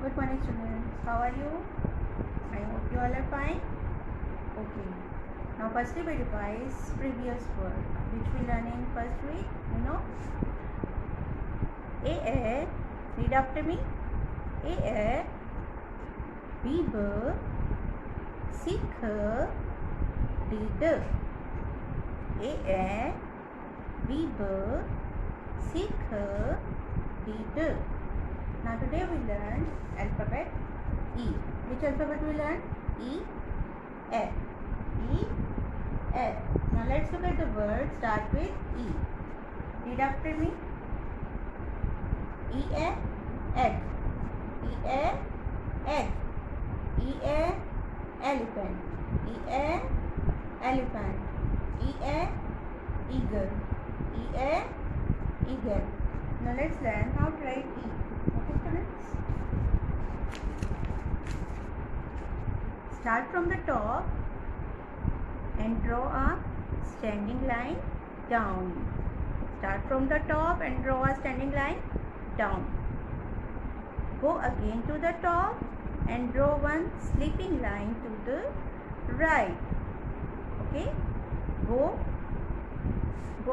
Good morning, students. How are you? I hope you all are fine. Okay. Now, firstly, we revise previous word which we learn in first week. A. Read after me. A. Beeb. Sikh. Read. A. Beeb. Sikh. Read. Now today we learn alphabet E. Which alphabet we learn? E. A. E. A. Now let's look at the word. Start with E. Read after me. E. A. Egg. E. A. Egg. E. A. Elephant. E. A. Elephant. E. A. Eagle. E. A. Eagle. Now let's learn how to write E. Okay, students? Start from the top and draw a standing line down. Start from the top and draw a standing line down. Go again to the top and draw one sleeping line to the right. Okay? Go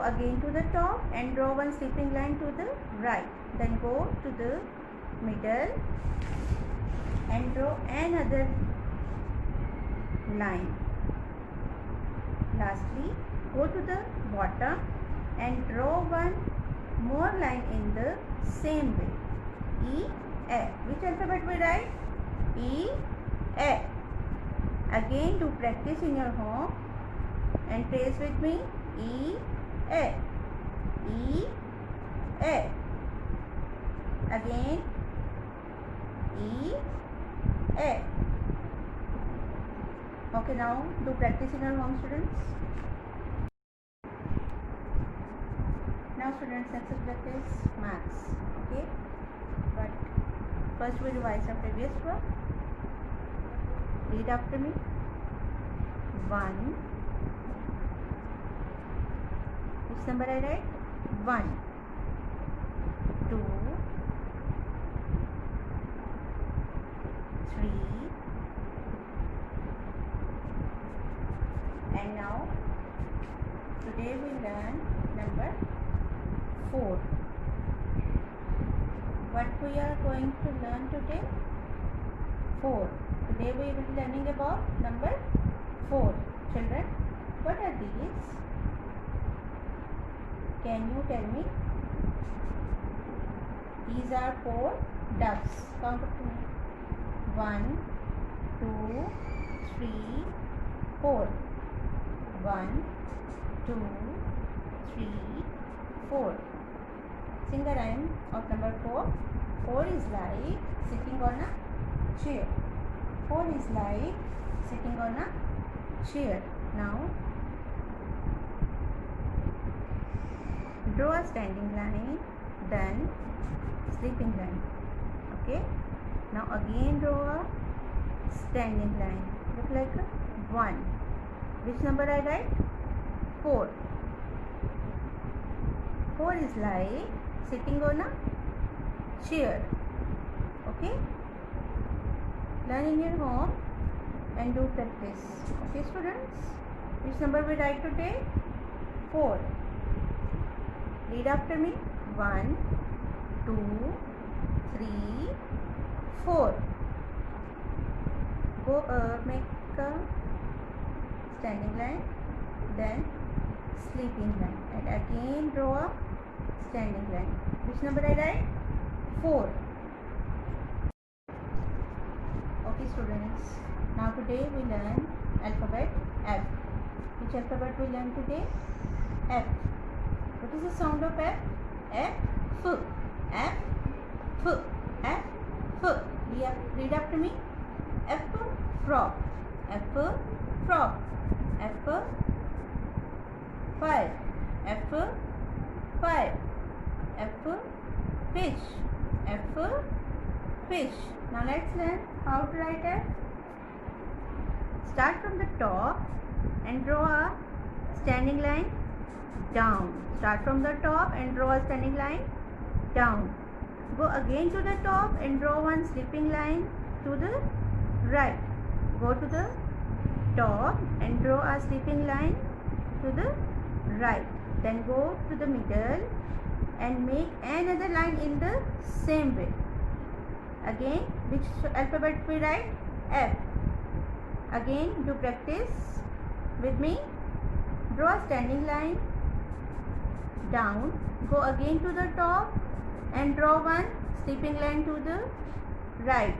again to the top and draw one sleeping line to the right. Then go to the middle and draw another line. Lastly, go to the bottom and draw one more line in the same way. E. A. Which alphabet we write? E. A. Again, do practice in your home and trace with me. E. A. E. A. Again. E. A. Okay, now do practice in your home, students. Now, students, next subject is maths. Okay, but first we revise our previous work. Read after me. 1. Which number I write? 1. 2. 3. And now today we learn number 4. What we are going to learn today? 4. Today we will be learning about number 4. Children, what are these? Can you tell me? These are 4 ducks. Count up to me. 1, 2, 3, 4. 1, 2, 3, 4. Sing the rhyme of number 4. 4 is like sitting on a chair. 4 is like sitting on a chair. Now, draw a standing line, then sleeping line. Okay. Now again draw a standing line. Look like a 1. Which number I write? 4. 4 is like sitting on a chair. Okay. Learn in your home and do practice. Okay, students. Which number we write today? 4. Read after me. 1, 2, 3, 4. Go make a standing line, then sleeping line, and again draw a standing line. Which number I write? 4. Okay, students. Now today we learn alphabet F. Which alphabet we learn today? F. What is the sound of F? F. F. F. F. F. F. Read after me. F. Frog. F. Frog. F. Fire. F. Fire. F. Fish. F. Fish. Now let's learn how to write F. Start from the top and draw a standing line down. Start from the top and draw a standing line down. Go again to the top and draw one sleeping line to the right. Go to the top and draw a sleeping line to the right. Then go to the middle and make another line in the same way. Again, which alphabet we write? F. Again, do practice with me. Draw a standing line down. Go again to the top and draw one sleeping line to the right.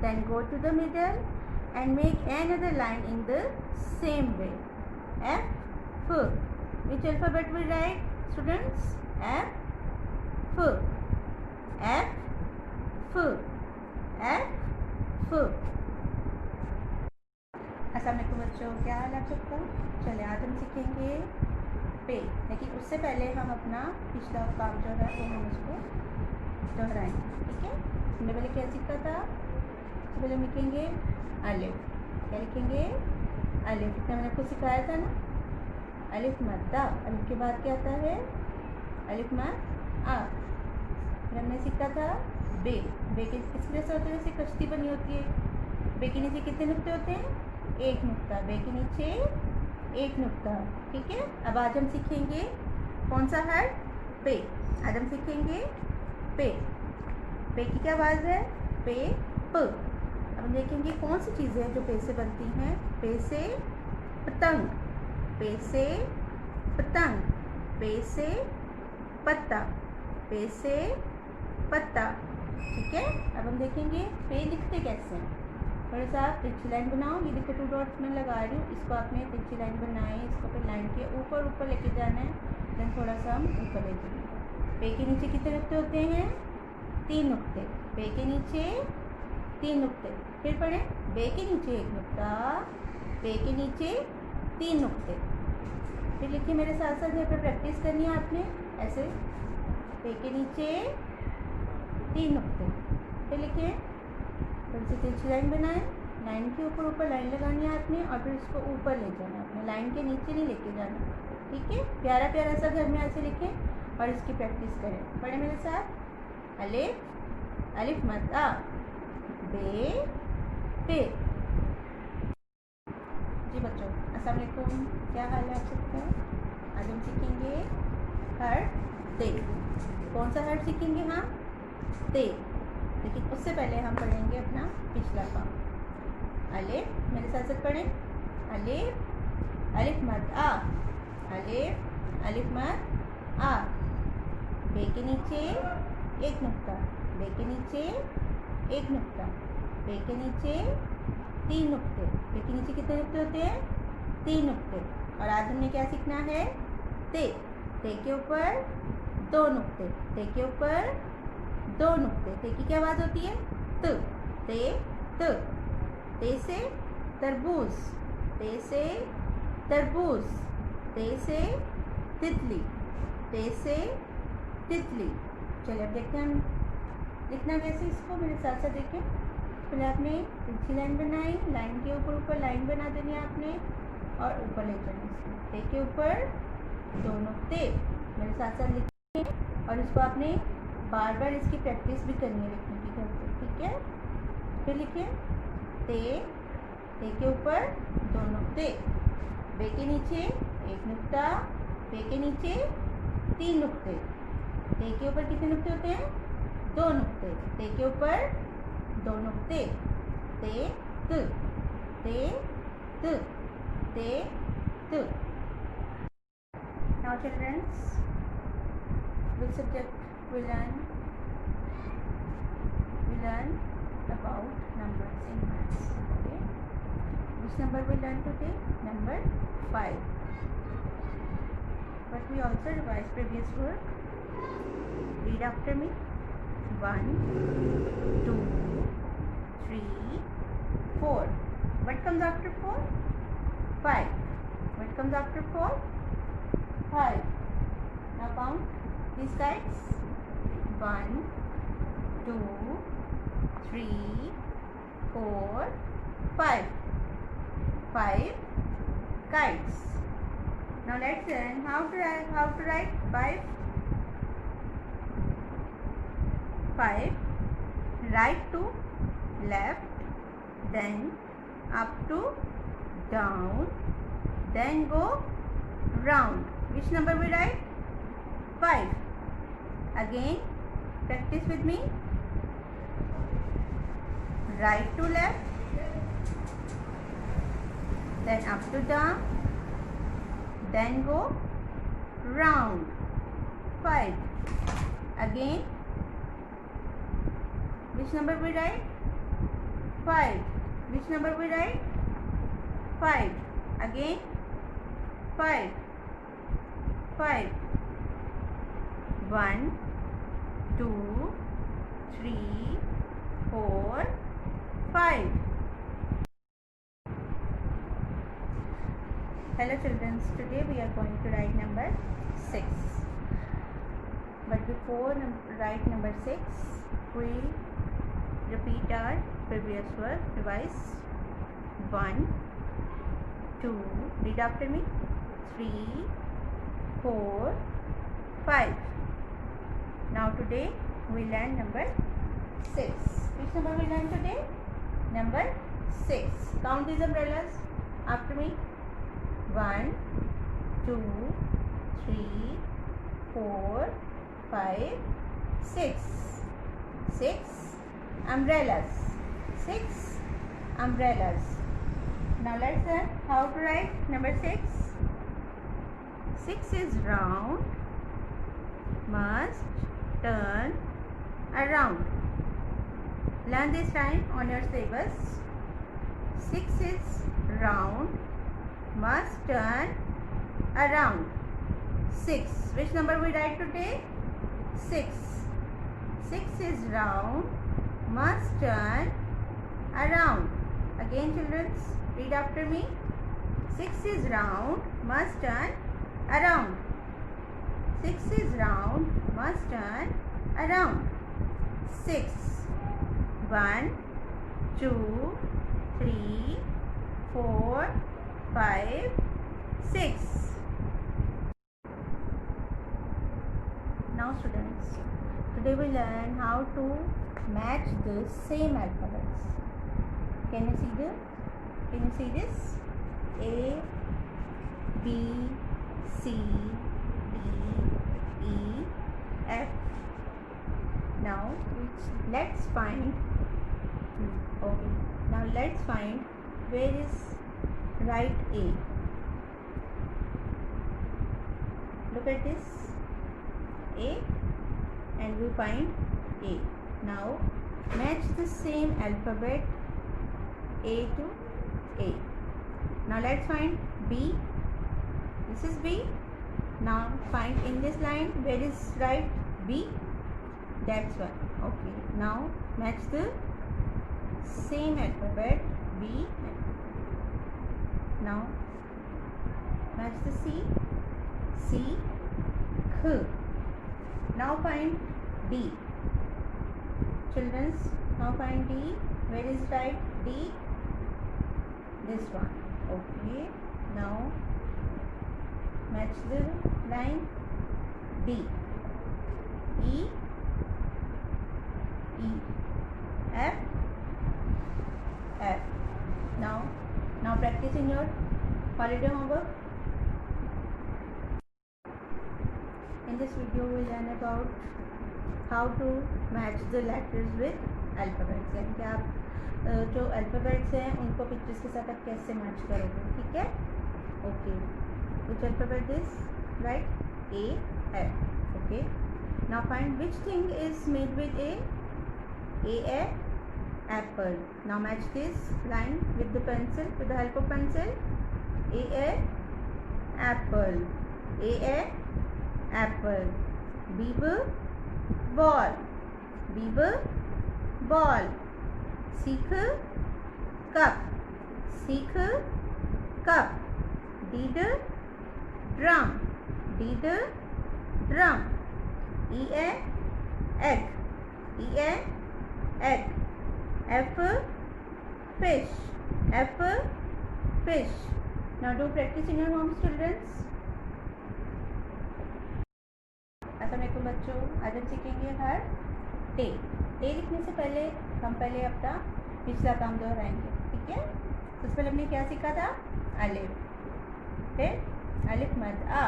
Then go to the middle and make another line in the same way. F. Which alphabet we write, students? F. F. F. अस्सलामुअलैकुम बच्चों, क्या हाल है आप सबका? चलिए आज हम सीखेंगे पे, लेकिन उससे पहले हम अपना पिछला काम जो है वो हम उसको दोहराएंगे, ठीक है? हमने पहले क्या सीखा था? सबसे पहले हम लिखेंगे अलिफ। क्या लिखेंगे? अलिफ। इतना मैंने आपको सिखाया था ना, अलिफ मद्दा। अलिफ के बाद क्या आता है? अलिफ मद आ। फिर हमने सीखा था बे। बे के किस तरह से होते हैं? जैसे कश्ती बनी होती है। बे के नीचे कितने नुक्ते होते हैं? एक नुक्ता। बे के नीचे एक नुक्ता, ठीक है? अब आज हम सीखेंगे कौन सा हर्फ? पे। आज हम सीखेंगे पे। पे की क्या आवाज़ है? पे प। अब हम देखेंगे कौन सी चीज़ें हैं जो पे से बनती हैं। पे से पतंग, पे से पतंग, पे से पत्ता, पे से पत्ता, ठीक है? अब हम देखेंगे पे लिखते कैसे हैं। थोड़ा सा आप तिरछी लाइन बनाओ। ये देखो 2 डॉट्स में लगा रही हूँ, इसको आपने तिरछी लाइन बनाए, इसको फिर लाइन के ऊपर लेके जाना है। देन थोड़ा सा हम ऊपर ले जाएंगे। पे के नीचे कितने नुक्ते होते हैं? 3 नुक्ते। पे के नीचे 3 नुक्ते। फिर पढ़े, बे के नीचे 1 नुक्ता, पे के नीचे 3 नुक्ते। फिर लिखिए मेरे साथ साथ, यहाँ पर प्रैक्टिस करनी है आपने ऐसे। पे के नीचे 3 नुक्ते। फिर लिखिए थोड़ी सी तिरछी लाइन बनाएं, लाइन के ऊपर लाइन लगानी है आपने, और फिर इसको ऊपर ले जाना है आपने, लाइन के नीचे नहीं लेके जाना, ठीक है? प्यारा प्यारा सा घर में ऐसे लिखें और इसकी प्रैक्टिस करें। पढ़े मेरे साथ। अलिफ, अलिफ मद आ, बे पे। जी बच्चों, अस्सलाम वालेकुम, क्या हाल है आप सबका? आज हम सीखेंगे हर्फ ते। कौन सा हर्फ सीखेंगे? हाँ, ते। लेकिन उससे पहले हम पढ़ेंगे अपना पिछला काम। अलिफ, मेरे साथ साथ पढ़ें। अलिफ, अलिफ मद आ, अलिफ, अलिफ मद आ। बे के नीचे 1 नुक्ता, बे के नीचे 1 नुक्ता, बे के नीचे 3 नुक्ते। बे के नीचे कितने नुक्ते होते हैं? 3 नुक्ते। और आज हमने क्या सीखना है? ते। ते के ऊपर 2 नुक्ते, ते के ऊपर 2 नुक्ते। ते की क्या आवाज़ होती है? त। ते त। ते से तरबूज, ते से तरबूज, ते से तितली, ते से तितली। चलिए अब देखते हैं हम लिखना कैसे इसको। मेरे साथ साथ देखें। पहले आपने तिरछी लाइन बनाई, लाइन के ऊपर लाइन बना देनी है आपने और ऊपर ले जाना इसको। ते के ऊपर 2 नुक्ते। मेरे साथ साथ लिखें और इसको आपने बार बार इसकी प्रैक्टिस भी करनी है लिखने की घर पे, ठीक है? फिर लिखें ते। ते के ऊपर 2 नुक्ते, बे के नीचे 1 नुक्ता, बे के नीचे 3 नुक्ते। ते के ऊपर कितने नुक्ते होते हैं? 2 नुक्ते। ते के ऊपर 2 नुक्ते। ते त, ते त, ते त। Now children, which subject we learn about numbers in maths. Okay, which number we learn today? Number 5. But we also revise previous work. Read after me. 1, 2, 3, 4. What comes after 4? 5. What comes after 4? 5. Now count these kites. 1, 2, 3, 4, 5. 5 kites. Now let's learn how to write 5. 5. Right to left, then up to down, then go round. Which number we write? 5. Again, practice with me. Right to left, then up to down, then go round. 5. Again, which number we write? 5. Which number we write? 5. Again, 5. 5. 1, 2, 3, 4, 5. Hello children, today we are going to write number 6. But before write number 6, we repeat our previous word, revise. 1, 2, read after me. 3, 4, 5. Now today we learn number 6. Which number we learn today? Number 6. Count these umbrellas after me. 1, 2, 3, 4, 5, 6. 6 umbrellas. 6 umbrellas. Now let's learn how to write number 6. 6 is round, must turn around. Learn this time on your syllabus. 6 is round, must turn around. 6. Which number we write today? 6. 6 is round, must turn around. Again children, read after me. 6 is round, must turn around. 6 is round, must turn around. 6. 1, 2, 3, 4, 5, 6. Now students, today we learn how to match the same alphabets. Can you see this? A, B, C, D, E, F. Now let's find where is right A. Look at this A, and we find A. Now match the same alphabet A to A. Now let's find B. This is B. Now find in this line where is right B. That's one. Okay. Now match the same alphabet B. Now match the C. C. K. Now find D. Children's, now find D. Where is right D? This one. Okay. Now match the line D. E. E. F. F. Now practice in your holiday homework. In this video we learn about how to match the letters with alphabets. यानी कि आप जो alphabets हैं उनको pictures के साथ आप कैसे match करोगे, ठीक है? Okay. Which alphabet is right? A, F. Okay. Now find which thing is made with A. A, apple. Now match this line with the pencil, with the help of pencil. A, apple. A, apple. B, ball. B, ball. C, cup. C, cup. D, drum. D, drum. E, egg. E, egg. F, fish. F, fish. Now do practice in your homes, children. अस्सलाम वालेकुम बच्चों, आज हम सीखेंगे हर टे। टे लिखने से पहले हम पहले अपना पिछला काम दोहराएंगे, ठीक है। तो उससे पहले हमने क्या सीखा था, अलिफ, फिर अलिफ मद आ।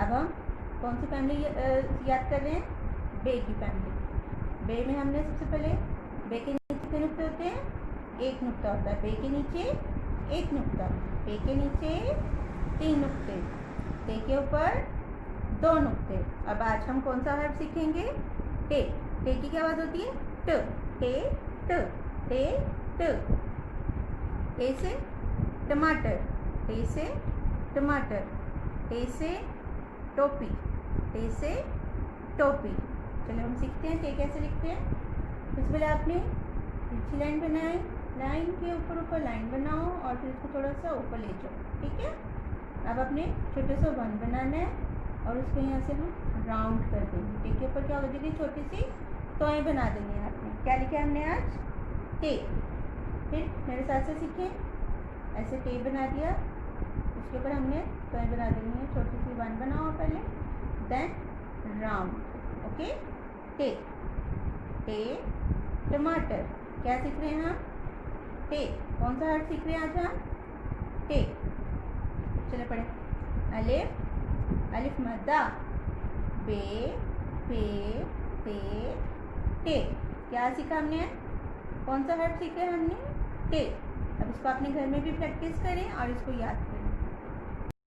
अब हम कौन सी फैमिली याद कर रहे हैं, बे की फैमिली। बे में हमने सबसे पहले बे के नीचे कितने नुक्ते होते हैं, एक नुक्ता होता है। बे के नीचे एक नुक्ता, बे के नीचे 3 नुक्ते, टे के ऊपर 2 नुक्ते। अब आज हम कौन सा हर्फ सीखेंगे, टे। टे की क्या आवाज़ होती है, ट, टे ट, टे ट। टे से टमाटर, टे से टमाटर, टे से टोपी, टे से टोपी। चलो हम सीखते हैं टे कैसे लिखते हैं। इससे पहले आपने तिरछी लाइन बनाई, लाइन के ऊपर लाइन बनाओ और फिर इसको थोड़ा सा ऊपर ले जाओ, ठीक है। अब अपने छोटे से 1 बनाना है और उसको यहाँ से हम राउंड कर देंगे। टे के ऊपर क्या हो जाएगी, छोटी सी टॉय बना देंगे। आपने क्या लिखा है, हमने आज टे। फिर मेरे साथ से सीखें, ऐसे टे बना दिया, उसके ऊपर हमने टॉय बना देनी है, छोटी सी 1 बनाओ पहले, देन राउंड, ओके। टे, टे टमाटर। क्या सीख रहे हैं हम, टे। कौन सा हर्फ सीख रहे हैं आज हम, टे। चले पढ़े, अलिफ, अलिफ मद्दा, बे, पे, ते, टे। क्या सीखा हमने, कौन सा हर्फ सीखा हमने, टे। अब इसको अपने घर में भी प्रैक्टिस करें और इसको याद